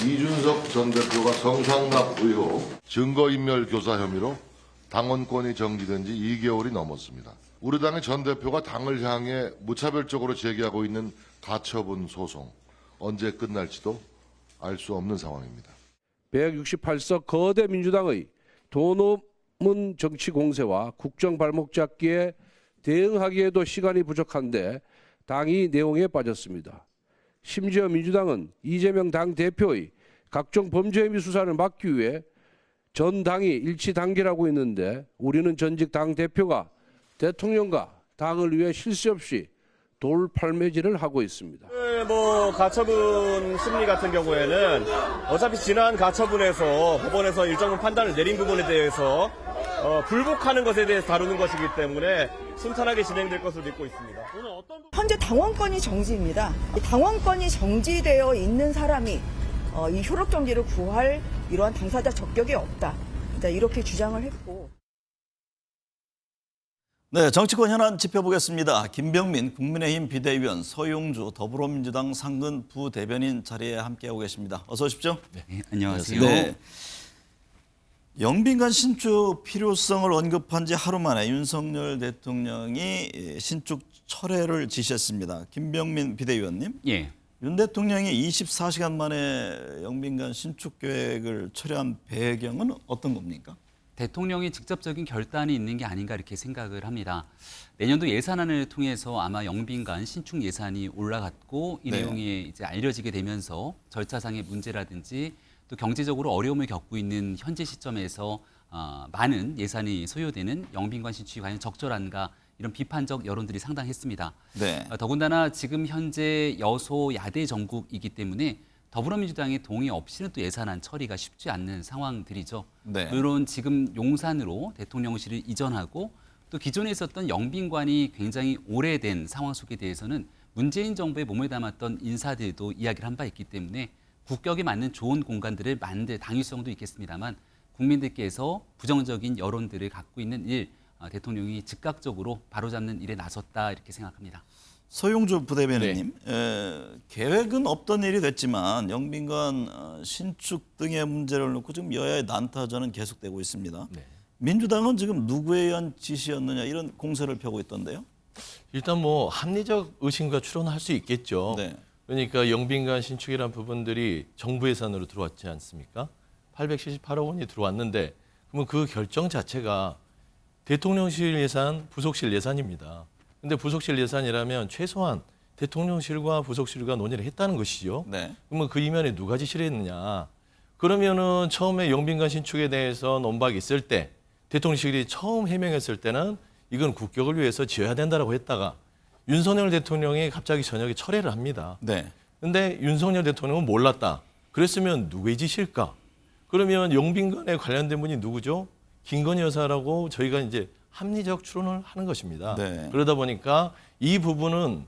이준석 전 대표가 성상납 의혹, 증거인멸 교사 혐의로 당원권이 정지된 지 2개월이 넘었습니다. 우리 당의 전 대표가 당을 향해 무차별적으로 제기하고 있는 가처분 소송, 언제 끝날지도 알 수 없는 상황입니다. 168석 거대 민주당의 돈 없는 정치 공세와 국정 발목 잡기에 대응하기에도 시간이 부족한데 당이 내용에 빠졌습니다. 심지어 민주당은 이재명 당대표의 각종 범죄 혐의 수사를 막기 위해 전 당이 일치 단계라고 했는데 우리는 전직 당대표가 대통령과 당을 위해 쉴 새 없이 돌팔매질을 하고 있습니다. 가처분 심리 같은 경우에는 어차피 지난 가처분에서 법원에서 일정 판단을 내린 부분에 대해서 불복하는 것에 대해서 다루는 것이기 때문에 순탄하게 진행될 것으로 믿고 있습니다. 현재 당원권이 정지입니다. 당원권이 정지되어 있는 사람이 이 효력 정지를 구할 이러한 당사자 적격이 없다. 이렇게 주장을 했고. 네, 정치권 현안 짚어보겠습니다. 김병민 국민의힘 비대위원, 서용주 더불어민주당 상근 부대변인 자리에 함께하고 계십니다. 어서 오십시오. 네, 안녕하세요. 네, 영빈관 신축 필요성을 언급한 지 하루 만에 윤석열 대통령이 신축 철회를 지시했습니다. 김병민 비대위원님. 예. 윤 대통령이 24시간 만에 영빈관 신축 계획을 철회한 배경은 어떤 겁니까? 대통령이 직접적인 결단이 있는 게 아닌가 이렇게 생각을 합니다. 내년도 예산안을 통해서 아마 영빈관 신축 예산이 올라갔고 이 네. 내용이 이제 알려지게 되면서 절차상의 문제라든지 또 경제적으로 어려움을 겪고 있는 현재 시점에서 많은 예산이 소요되는 영빈관 신축이 과연 적절한가 이런 비판적 여론들이 상당했습니다. 네. 더군다나 지금 현재 여소야대 정국이기 때문에 더불어민주당의 동의 없이는 또 예산안 처리가 쉽지 않는 상황들이죠. 네. 물론 지금 용산으로 대통령실을 이전하고 또 기존에 있었던 영빈관이 굉장히 오래된 상황 속에 대해서는 문재인 정부의 몸을 담았던 인사들도 이야기를 한 바 있기 때문에 국격에 맞는 좋은 공간들을 만들 당위성도 있겠습니다만 국민들께서 부정적인 여론들을 갖고 있는 일, 대통령이 즉각적으로 바로잡는 일에 나섰다 이렇게 생각합니다. 서용주 부대변인님, 계획은 없던 일이 됐지만 영빈관 신축 등의 문제를 놓고 지금 여야의 난타전은 계속되고 있습니다. 네. 민주당은 지금 누구에 의한 지시였느냐 이런 공세를 펴고 있던데요. 일단 뭐 합리적 의심과 추론할 수 있겠죠. 네. 그러니까 영빈관 신축이라는 부분들이 정부 예산으로 들어왔지 않습니까? 878억 원이 들어왔는데 그러면 그 결정 자체가 대통령실 예산, 부속실 예산입니다. 근데 부속실 예산이라면 최소한 대통령실과 부속실과 논의를 했다는 것이죠. 네. 그러면 그 이면에 누가 지시를 했느냐? 그러면은 처음에 영빈관 신축에 대해서 논박이 있을 때 대통령실이 처음 해명했을 때는 이건 국격을 위해서 지어야 된다라고 했다가 윤석열 대통령이 갑자기 저녁에 철회를 합니다. 네. 근데 윤석열 대통령은 몰랐다. 그랬으면 누구의 지시일까? 그러면 영빈관에 관련된 분이 누구죠? 김건희 여사라고 저희가 이제 합리적 추론을 하는 것입니다. 네. 그러다 보니까 이 부분은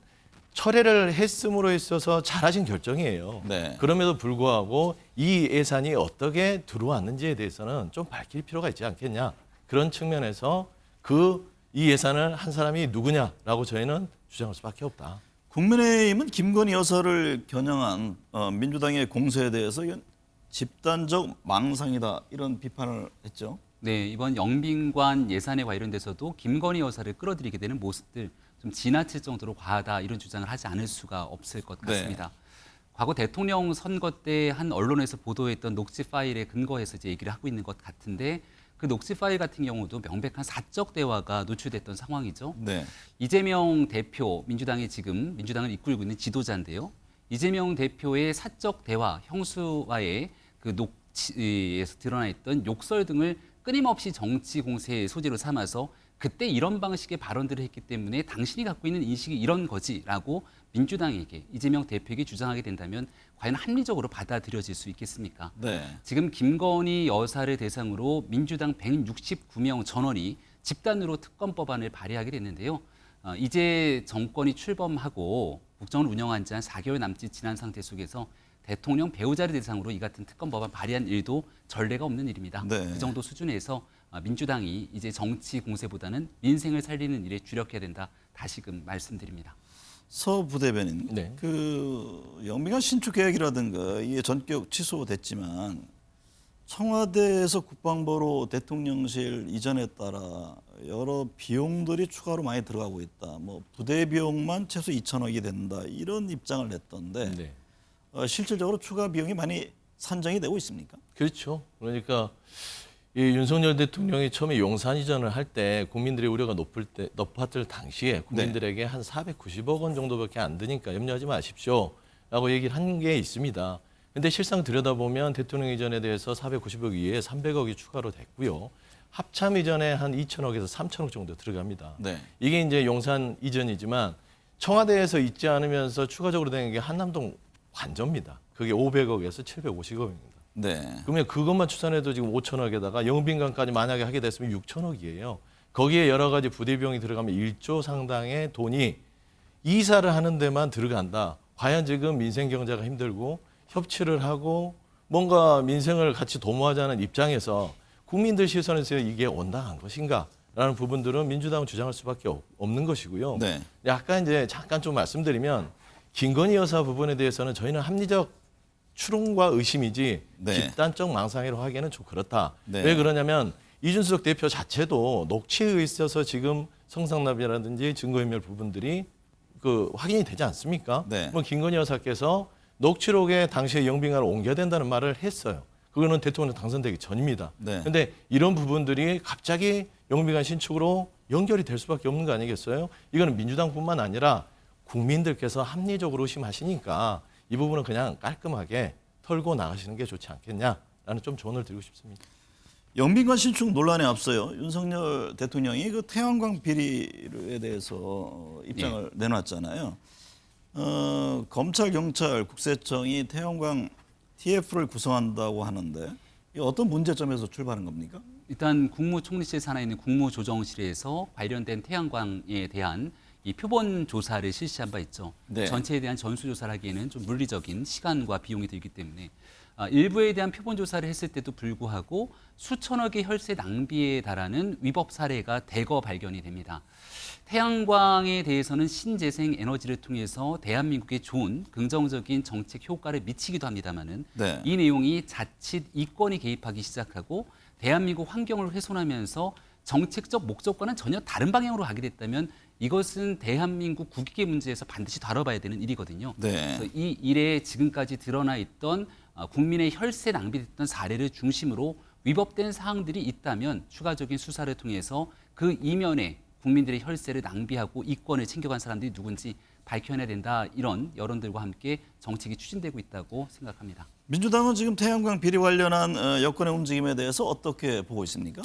철회를 했음으로 있어서 잘하신 결정이에요. 네. 그럼에도 불구하고 이 예산이 어떻게 들어왔는지에 대해서는 좀 밝힐 필요가 있지 않겠냐. 그런 측면에서 이 예산을 한 사람이 누구냐라고 저희는 주장할 수밖에 없다. 국민의힘은 김건희 여사를 겨냥한 민주당의 공세에 대해서 이건 집단적 망상이다 이런 비판을 했죠. 네, 이번 영빈관 예산에 관련돼서도 김건희 여사를 끌어들이게 되는 모습들 좀 지나칠 정도로 과하다 이런 주장을 하지 않을 수가 없을 것 같습니다. 네. 과거 대통령 선거 때 한 언론에서 보도했던 녹취 파일에 근거해서 이제 얘기를 하고 있는 것 같은데 그 녹취 파일 같은 경우도 명백한 사적 대화가 노출됐던 상황이죠. 네. 이재명 대표, 민주당을 이끌고 있는 지도자인데요. 이재명 대표의 사적 대화, 형수와의 그 녹취에서 드러나 있던 욕설 등을 끊임없이 정치 공세의 소재로 삼아서 그때 이런 방식의 발언들을 했기 때문에 당신이 갖고 있는 인식이 이런 거지라고 민주당에게 이재명 대표에게 주장하게 된다면 과연 합리적으로 받아들여질 수 있겠습니까? 네. 지금 김건희 여사를 대상으로 민주당 169명 전원이 집단으로 특검 법안을 발의하게 됐는데요. 이제 정권이 출범하고 국정을 운영한 지 한 4개월 남짓 지난 상태 속에서 대통령 배우자를 대상으로 이 같은 특검 법안 발의한 일도 전례가 없는 일입니다. 네. 그 정도 수준에서 민주당이 이제 정치 공세보다는 민생을 살리는 일에 주력해야 된다. 다시금 말씀드립니다. 서 부대변인, 네. 그 영빈관 신축 계획이라든가 이게 전격 취소됐지만 청와대에서 국방부로 대통령실 이전에 따라 여러 비용들이 추가로 많이 들어가고 있다. 뭐 부대 비용만 최소 2천억이 된다. 이런 입장을 냈던데 네. 실질적으로 추가 비용이 많이 산정이 되고 있습니까? 그렇죠. 그러니까 이 윤석열 대통령이 처음에 용산 이전을 할 때 국민들의 우려가 높았을 당시에 국민들에게 한 490억 원 정도밖에 안 드니까 염려하지 마십시오라고 얘기를 한 게 있습니다. 근데 실상 들여다보면 대통령 이전에 대해서 490억 이외에 300억이 추가로 됐고요. 합참 이전에 한 2천억에서 3천억 정도 들어갑니다. 네. 이게 이제 용산 이전이지만 청와대에서 있지 않으면서 추가적으로 된 게 한남동 관저입니다. 그게 500억에서 750억입니다. 네. 그러면 그것만 추산해도 지금 5천억에다가 영빈관까지 만약에 하게 됐으면 6천억이에요. 거기에 여러 가지 부대 비용이 들어가면 1조 상당의 돈이 이사를 하는 데만 들어간다. 과연 지금 민생 경제가 힘들고 협치를 하고 뭔가 민생을 같이 도모하자는 입장에서 국민들 시선에서 이게 온당한 것인가라는 부분들은 민주당은 주장할 수밖에 없는 것이고요. 네. 약간 이제 잠깐 좀 말씀드리면 김건희 여사 부분에 대해서는 저희는 합리적 추론과 의심이지 네. 집단적 망상이라고 하기에는 좀 그렇다. 네. 왜 그러냐면 이준석 대표 자체도 녹취에 있어서 지금 성상납이라든지 증거인멸 부분들이 그 확인이 되지 않습니까? 네. 그럼 김건희 여사께서 녹취록에 당시에 영빈관을 옮겨야 된다는 말을 했어요. 그거는 대통령 당선되기 전입니다. 네. 그런데 이런 부분들이 갑자기 영빈관 신축으로 연결이 될 수밖에 없는 거 아니겠어요? 이거는 민주당뿐만 아니라 국민들께서 합리적으로 의심하시니까 이 부분은 그냥 깔끔하게 털고 나가시는 게 좋지 않겠냐라는 좀 조언을 드리고 싶습니다. 영빈관 신축 논란에 앞서요. 윤석열 대통령이 그 태양광 비리에 대해서 입장을 내놨잖아요. 검찰, 경찰, 국세청이 태양광 TF를 구성한다고 하는데 이게 어떤 문제점에서 출발한 겁니까? 일단 국무총리실 산하에 있는 국무조정실에서 관련된 태양광에 대한 이 표본 조사를 실시한 바 있죠. 네. 전체에 대한 전수조사를 하기에는 좀 물리적인 시간과 비용이 들기 때문에 일부에 대한 표본 조사를 했을 때도 불구하고 수천억의 혈세 낭비에 달하는 위법 사례가 대거 발견이 됩니다. 태양광에 대해서는 신재생 에너지를 통해서 대한민국에 좋은 긍정적인 정책 효과를 미치기도 합니다마는 네. 이 내용이 자칫 이권이 개입하기 시작하고 대한민국 환경을 훼손하면서 정책적 목적과는 전혀 다른 방향으로 가게 됐다면 이것은 대한민국 국익의 문제에서 반드시 다뤄봐야 되는 일이거든요. 네. 그래서 이 일에 지금까지 드러나 있던 국민의 혈세 낭비됐던 사례를 중심으로 위법된 사항들이 있다면 추가적인 수사를 통해서 그 이면에 국민들의 혈세를 낭비하고 이권을 챙겨간 사람들이 누군지 밝혀내야 된다. 이런 여론들과 함께 정책이 추진되고 있다고 생각합니다. 민주당은 지금 태양광 비리 관련한 여권의 움직임에 대해서 어떻게 보고 있습니까?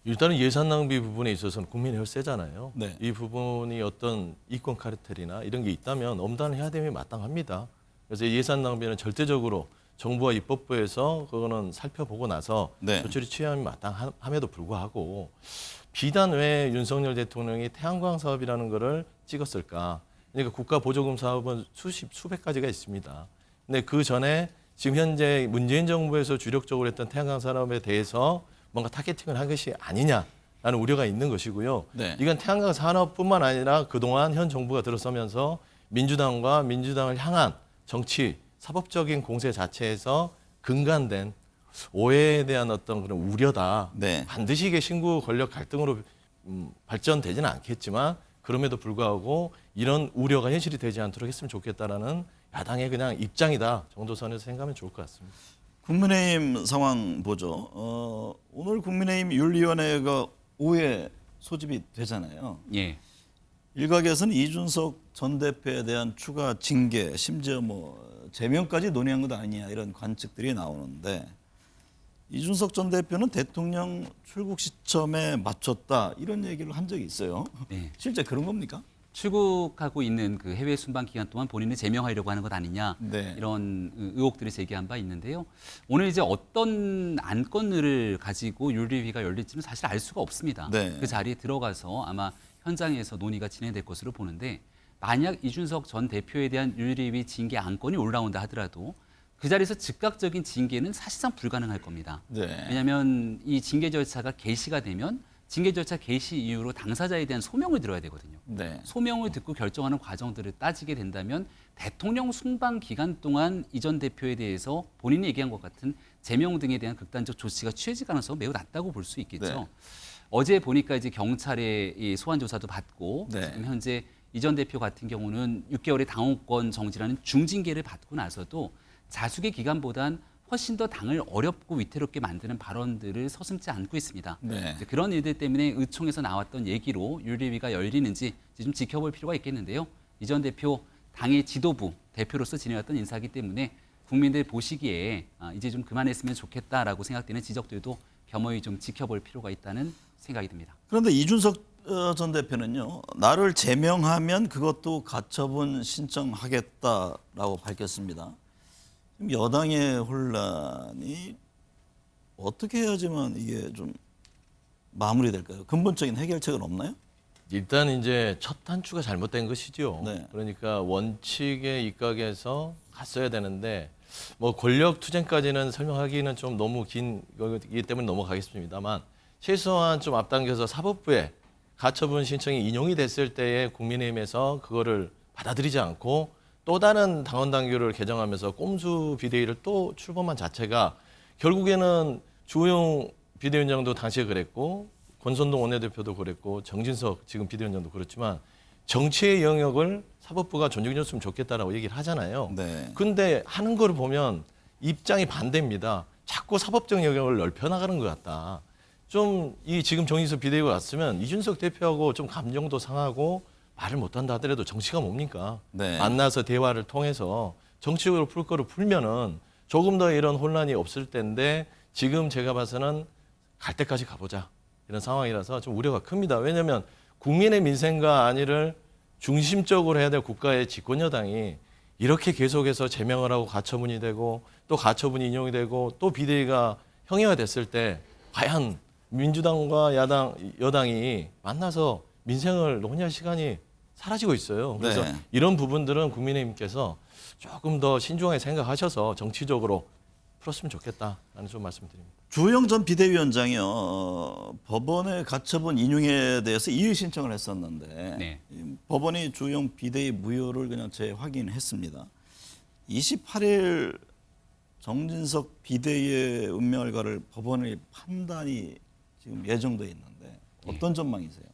일단은 예산 낭비 부분에 있어서는 국민의 혈세잖아요. 네. 이 부분이 어떤 이권 카르텔이나 이런 게 있다면 엄단을 해야 됨이 마땅합니다. 그래서 예산 낭비는 절대적으로 정부와 입법부에서 그거는 살펴보고 나서 네. 조치를 취함이 마땅함에도 불구하고 비단 왜 윤석열 대통령이 태양광 사업이라는 거를 찍었을까? 그러니까 국가 보조금 사업은 수백 가지가 있습니다. 근데 그 전에 지금 현재 문재인 정부에서 주력적으로 했던 태양광 산업에 대해서 뭔가 타겟팅을 한 것이 아니냐라는 우려가 있는 것이고요. 네. 이건 태양광 산업뿐만 아니라 그동안 현 정부가 들어서면서 민주당과 민주당을 향한 정치, 사법적인 공세 자체에서 근간된 오해에 대한 어떤 그런 우려다. 네. 반드시 이게 신구 권력 갈등으로 발전되지는 않겠지만 그럼에도 불구하고 이런 우려가 현실이 되지 않도록 했으면 좋겠다라는 야당의 그냥 입장이다 정도 선에서 생각하면 좋을 것 같습니다. 국민의힘 상황 보죠. 오늘 국민의힘 윤리위원회가 오후에 소집이 되잖아요. 예. 일각에서는 이준석 전 대표에 대한 추가 징계, 심지어 뭐 제명까지 논의한 것 아니냐 이런 관측들이 나오는데 이준석 전 대표는 대통령 출국 시점에 맞췄다 이런 얘기를 한 적이 있어요. 네. 실제 그런 겁니까? 출국하고 있는 그 해외 순방 기간 동안 본인을 제명하려고 하는 것 아니냐 네. 이런 의혹들을 제기한 바 있는데요. 오늘 이제 어떤 안건을 가지고 윤리위가 열릴지는 사실 알 수가 없습니다. 네. 그 자리에 들어가서 아마 현장에서 논의가 진행될 것으로 보는데 만약 이준석 전 대표에 대한 윤리위 징계 안건이 올라온다 하더라도 그 자리에서 즉각적인 징계는 사실상 불가능할 겁니다. 네. 왜냐하면 이 징계 절차가 개시가 되면 징계 절차 개시 이후로 당사자에 대한 소명을 들어야 되거든요. 네. 소명을 듣고 결정하는 과정들을 따지게 된다면 대통령 순방 기간 동안 이 전 대표에 대해서 본인이 얘기한 것 같은 제명 등에 대한 극단적 조치가 취해질 가능성은 매우 낮다고 볼 수 있겠죠. 네. 어제 보니까 이제 경찰의 이 소환 조사도 받고 네. 지금 현재 이 전 대표 같은 경우는 6개월의 당원권 정지라는 중징계를 받고 나서도 자숙의 기간보단 훨씬 더 당을 어렵고 위태롭게 만드는 발언들을 서슴지 않고 있습니다. 네. 이제 그런 일들 때문에 의총에서 나왔던 얘기로 윤리위가 열리는지 좀 지켜볼 필요가 있겠는데요. 이 전 대표 당의 지도부 대표로서 지내왔던 인사이기 때문에 국민들 보시기에 이제 좀 그만했으면 좋겠다라고 생각되는 지적들도 겸허히 좀 지켜볼 필요가 있다는 생각이 듭니다. 그런데 이준석 전 대표는요, 나를 제명하면 그것도 가처분 신청하겠다라고 밝혔습니다. 지금 여당의 혼란이 어떻게 해야지만 이게 좀 마무리될까요? 근본적인 해결책은 없나요? 일단 이제 첫 단추가 잘못된 것이죠. 네. 그러니까 원칙에 입각해서 갔어야 되는데 뭐 권력 투쟁까지는 설명하기는 좀 너무 긴 거기 때문에 넘어가겠습니다만 최소한 좀 앞당겨서 사법부에 가처분 신청이 인용이 됐을 때에 국민의힘에서 그거를 받아들이지 않고 또 다른 당원 당규를 개정하면서 꼼수 비대위를 또 출범한 자체가 결국에는 주호영 비대위원장도 당시에 그랬고 권선동 원내대표도 그랬고 정진석 지금 비대위원장도 그렇지만 정치의 영역을 사법부가 존중해줬으면 좋겠다라고 얘기를 하잖아요. 네. 근데 하는 거를 보면 입장이 반대입니다. 자꾸 사법적 영역을 넓혀나가는 것 같다. 좀 이 지금 정진석 비대위가 왔으면 이준석 대표하고 좀 감정도 상하고 말을 못한다 하더라도 정치가 뭡니까? 네. 만나서 대화를 통해서 정치적으로 풀 거를 풀면은 조금 더 이런 혼란이 없을 텐데 지금 제가 봐서는 갈 때까지 가보자 이런 상황이라서 좀 우려가 큽니다. 왜냐하면 국민의 민생과 안위를 중심적으로 해야 될 국가의 집권 여당이 이렇게 계속해서 제명을 하고 가처분이 되고 또 가처분이 인용이 되고 또 비대위가 형해화됐을 때 과연 민주당과 여당이 만나서 민생을 논의할 시간이 사라지고 있어요. 그래서 네. 이런 부분들은 국민의힘께서 조금 더 신중하게 생각하셔서 정치적으로 풀었으면 좋겠다라는 좀 말씀드립니다. 주호영 전 비대위원장이요, 법원의 가처분 인용에 대해서 이의 신청을 했었는데 네. 법원이 주호영 비대위 무효를 그냥 재확인했습니다. 28일 정진석 비대위의 운명을 가를 법원의 판단이 지금 예정돼 있는데 어떤 전망이세요?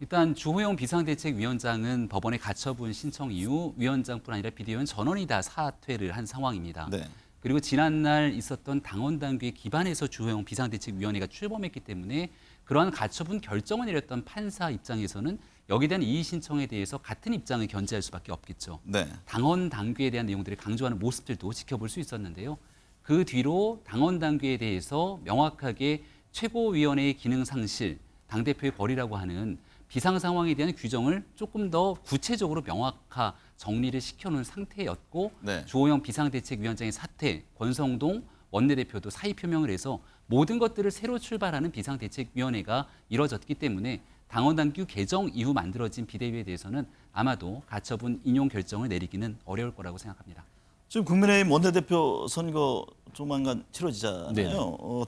일단 주호영 비상대책위원장은 법원의 가처분 신청 이후 위원장뿐 아니라 비대위원 전원이 다 사퇴를 한 상황입니다. 네. 그리고 지난날 있었던 당원 당규에 기반해서 주호영 비상대책위원회가 출범했기 때문에 그러한 가처분 결정을 내렸던 판사 입장에서는 여기에 대한 이의 신청에 대해서 같은 입장을 견지할 수밖에 없겠죠. 네. 당원 당규에 대한 내용들을 강조하는 모습들도 지켜볼 수 있었는데요. 그 뒤로 당원 당규에 대해서 명확하게 최고위원회의 기능 상실, 당대표의 벌이라고 하는 비상 상황에 대한 규정을 조금 더 구체적으로 명확화 정리를 시켜놓은 상태였고 네. 주호영 비상대책위원장의 사퇴, 권성동 원내대표도 사의 표명을 해서 모든 것들을 새로 출발하는 비상대책위원회가 이뤄졌기 때문에 당원당규 개정 이후 만들어진 비대위에 대해서는 아마도 가처분 인용 결정을 내리기는 어려울 거라고 생각합니다. 지금 국민의힘 원내대표 선거 조만간 치러지잖아요. 네.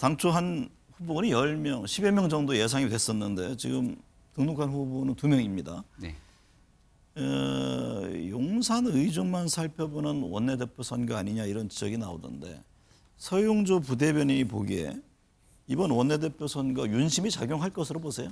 당초 한 후보군이 10명, 10여 명 정도 예상이 됐었는데 지금 등록한 후보는 2명입니다. 네. 용산 의정만 살펴보는 원내대표 선거 아니냐 이런 지적이 나오던데 서용조 부대변인이 보기에 이번 원내대표 선거 윤심이 작용할 것으로 보세요?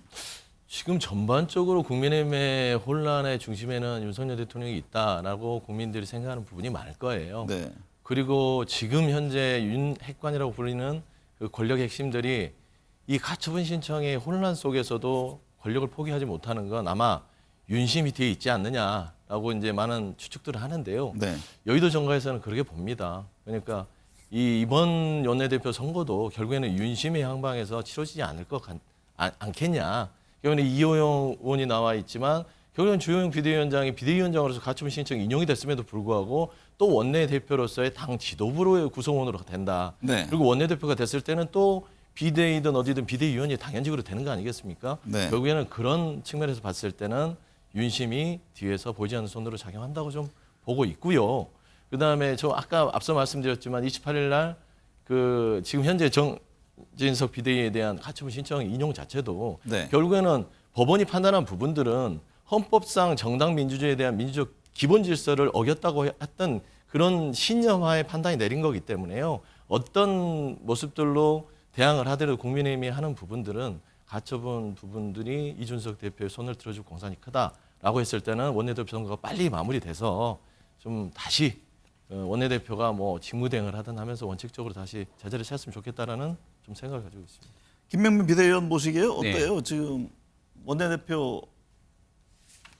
지금 전반적으로 국민의힘의 혼란의 중심에는 윤석열 대통령이 있다라고 국민들이 생각하는 부분이 많을 거예요. 네. 그리고 지금 현재 윤 핵관이라고 불리는 그 권력의 핵심들이 이 가처분 신청의 혼란 속에서도 권력을 포기하지 못하는 건 아마 윤심이 뒤에 있지 않느냐라고 이제 많은 추측들을 하는데요. 네. 여의도 정가에서는 그렇게 봅니다. 그러니까 이번 원내대표 선거도 결국에는 윤심의 향방에서 치러지지 않을 것 않겠냐. 결국에는 이호영 의원이 나와 있지만 결국엔 주호영 비대위원장이 비대위원장으로서 가처분 신청이 인용이 됐음에도 불구하고 또 원내대표로서의 당 지도부로의 구성원으로 된다. 네. 그리고 원내대표가 됐을 때는 또 비대위든 어디든 비대위원이 당연직으로 되는 거 아니겠습니까? 네. 결국에는 그런 측면에서 봤을 때는 윤심이 뒤에서 보이지 않는 손으로 작용한다고 좀 보고 있고요. 그다음에 저 아까 앞서 말씀드렸지만 28일 날 그 지금 현재 진석 비대위에 대한 가처분 신청 인용 자체도 네. 결국에는 법원이 판단한 부분들은 헌법상 정당 민주주의에 대한 민주적 기본 질서를 어겼다고 했던 그런 신념하에 판단이 내린 거기 때문에요. 어떤 모습들로 대항을 하더라도 국민의힘이 하는 부분들은 가처분 부분들이 이준석 대표의 손을 들어줄 공산이 크다라고 했을 때는 원내대표 선거가 빨리 마무리돼서 좀 다시 원내대표가 뭐 직무대행을 하든 하면서 원칙적으로 다시 제자리를 찾았으면 좋겠다라는 좀 생각을 가지고 있습니다. 김명민 비대위원 보시기에 어때요? 네. 지금 원내대표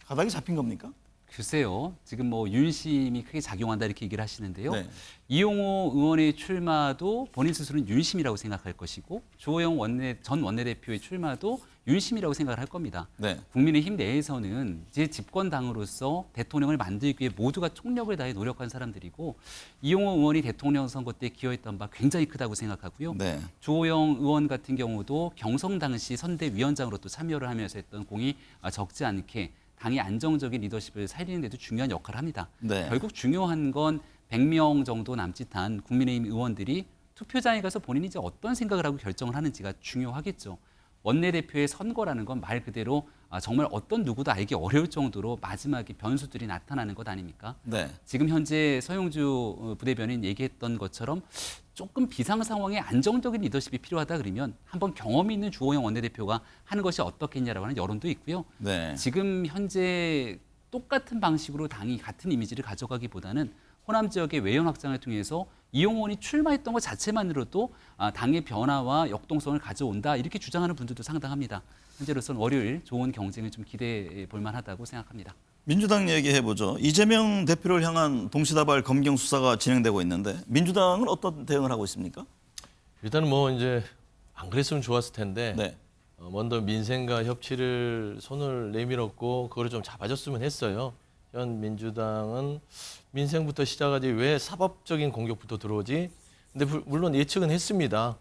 가닥이 잡힌 겁니까? 글쎄요. 지금 뭐 윤심이 크게 작용한다 이렇게 얘기를 하시는데요. 네. 이용호 의원의 출마도 본인 스스로는 윤심이라고 생각할 것이고 주호영 전 원내대표의 출마도 윤심이라고 생각을 할 겁니다. 네. 국민의힘 내에서는 이제 집권당으로서 대통령을 만들기 위해 모두가 총력을 다해 노력한 사람들이고 이용호 의원이 대통령 선거 때 기여했던 바 굉장히 크다고 생각하고요. 네. 주호영 의원 같은 경우도 경성 당시 선대위원장으로 또 참여를 하면서 했던 공이 적지 않게 당의 안정적인 리더십을 살리는 데도 중요한 역할을 합니다. 네. 결국 중요한 건 100명 정도 남짓한 국민의힘 의원들이 투표장에 가서 본인이 이제 어떤 생각을 하고 결정을 하는지가 중요하겠죠. 원내대표의 선거라는 건 말 그대로 정말 어떤 누구도 알기 어려울 정도로 마지막에 변수들이 나타나는 것 아닙니까? 네. 지금 현재 서영주 부대변인 얘기했던 것처럼 조금 비상 상황에 안정적인 리더십이 필요하다 그러면 한번 경험이 있는 주호영 원내대표가 하는 것이 어떻겠냐라고 하는 여론도 있고요. 네. 지금 현재 똑같은 방식으로 당이 같은 이미지를 가져가기보다는 호남 지역의 외연 확장을 통해서 이용호 의원이 출마했던 것 자체만으로도 당의 변화와 역동성을 가져온다 이렇게 주장하는 분들도 상당합니다. 현재로서는 월요일 좋은 경쟁을 좀 기대해 볼 만하다고 생각합니다. 민주당 얘기해보죠. 이재명 대표를 향한 동시다발 검경 수사가 진행되고 있는데 민주당은 어떤 대응을 하고 있습니까? 일단은 뭐 이제 안 그랬으면 좋았을 텐데 네. 먼저 민생과 협치를 손을 내밀었고 그거를 좀 잡아줬으면 했어요. 현 민주당은 민생부터 시작하지 왜 사법적인 공격부터 들어오지? 근데 물론 예측은 했습니다.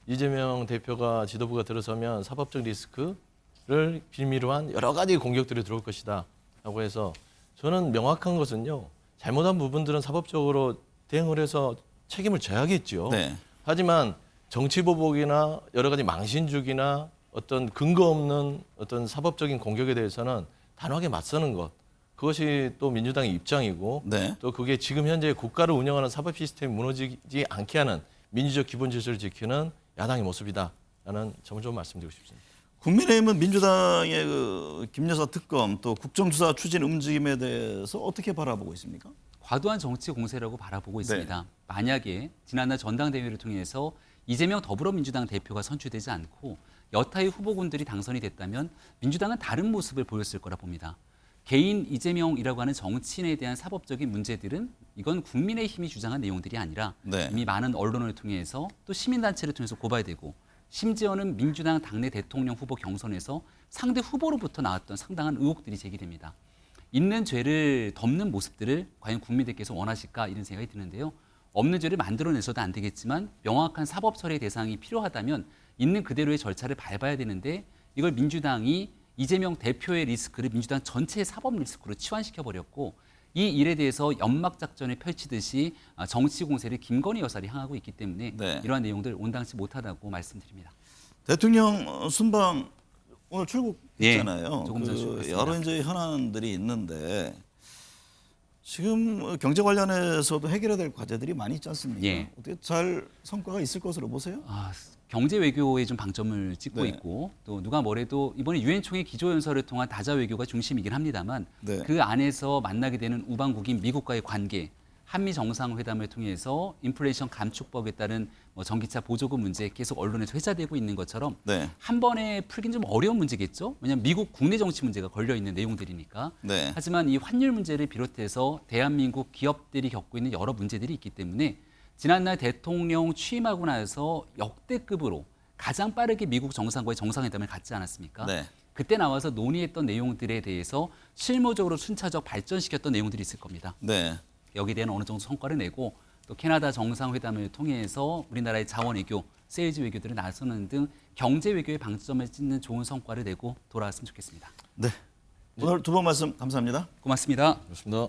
이재명 대표가 지도부가 들어서면 사법적 리스크를 빌미로 한 여러 가지 공격들이 들어올 것이다 라고 해서 저는 명확한 것은요. 잘못한 부분들은 사법적으로 대응을 해서 책임을 져야겠죠. 네. 하지만 정치보복이나 여러 가지 망신주기나 어떤 근거 없는 어떤 사법적인 공격에 대해서는 단호하게 맞서는 것. 그것이 또 민주당의 입장이고 네. 또 그게 지금 현재 국가를 운영하는 사법 시스템이 무너지지 않게 하는 민주적 기본 질서를 지키는 야당의 모습이다라는 점을 좀 말씀드리고 싶습니다. 국민의힘은 민주당의 그 김여사 특검 또 국정조사 추진 움직임에 대해서 어떻게 바라보고 있습니까? 과도한 정치 공세라고 바라보고 있습니다. 만약에 지난날 전당대회를 통해서 이재명 더불어민주당 대표가 선출되지 않고 여타의 후보군들이 당선이 됐다면 민주당은 다른 모습을 보였을 거라 봅니다. 개인 이재명이라고 하는 정치인에 대한 사법적인 문제들은 이건 국민의힘이 주장한 내용들이 아니라 네. 이미 많은 언론을 통해서 또 시민단체를 통해서 고발되고 심지어는 민주당 당내 대통령 후보 경선에서 상대 후보로부터 나왔던 상당한 의혹들이 제기됩니다. 있는 죄를 덮는 모습들을 과연 국민들께서 원하실까 이런 생각이 드는데요. 없는 죄를 만들어내서도 안 되겠지만 명확한 사법 처리 대상이 필요하다면 있는 그대로의 절차를 밟아야 되는데 이걸 민주당이 이재명 대표의 리스크를 민주당 전체의 사법 리스크로 치환시켜버렸고 이 일에 대해서 연막작전을 펼치듯이 정치 공세를 김건희 여사를 향하고 있기 때문에 네. 이러한 내용들 온당치 못하다고 말씀드립니다. 대통령 순방 오늘 출국했잖아요. 예, 조금 전 출국했습니다. 여러 이제 현안들이 있는데 지금 경제 관련해서도 해결해야 될 과제들이 많이 있지 않습니까? 예. 어떻게 잘 성과가 있을 것으로 보세요? 경제 외교에 좀 방점을 찍고 네. 있고 또 누가 뭐래도 이번에 유엔 총회 기조연설을 통한 다자 외교가 중심이긴 합니다만 네. 그 안에서 만나게 되는 우방국인 미국과의 관계, 한미 정상회담을 통해서 인플레이션 감축법에 따른 전기차 보조금 문제 계속 언론에서 회자되고 있는 것처럼 네. 한 번에 풀긴 좀 어려운 문제겠죠. 왜냐하면 미국 국내 정치 문제가 걸려 있는 내용들이니까. 네. 하지만 이 환율 문제를 비롯해서 대한민국 기업들이 겪고 있는 여러 문제들이 있기 때문에 지난날 대통령 취임하고 나서 역대급으로 가장 빠르게 미국 정상과의 정상회담을 갖지 않았습니까? 네. 그때 나와서 논의했던 내용들에 대해서 실무적으로 순차적 발전시켰던 내용들이 있을 겁니다. 네. 여기에 대한 어느 정도 성과를 내고 또 캐나다 정상회담을 통해서 우리나라의 자원 외교, 세일즈 외교들을 나서는 등 경제 외교의 방점을 찍는 좋은 성과를 내고 돌아왔으면 좋겠습니다. 네. 오늘 두 번 말씀 감사합니다. 고맙습니다. 그렇습니다.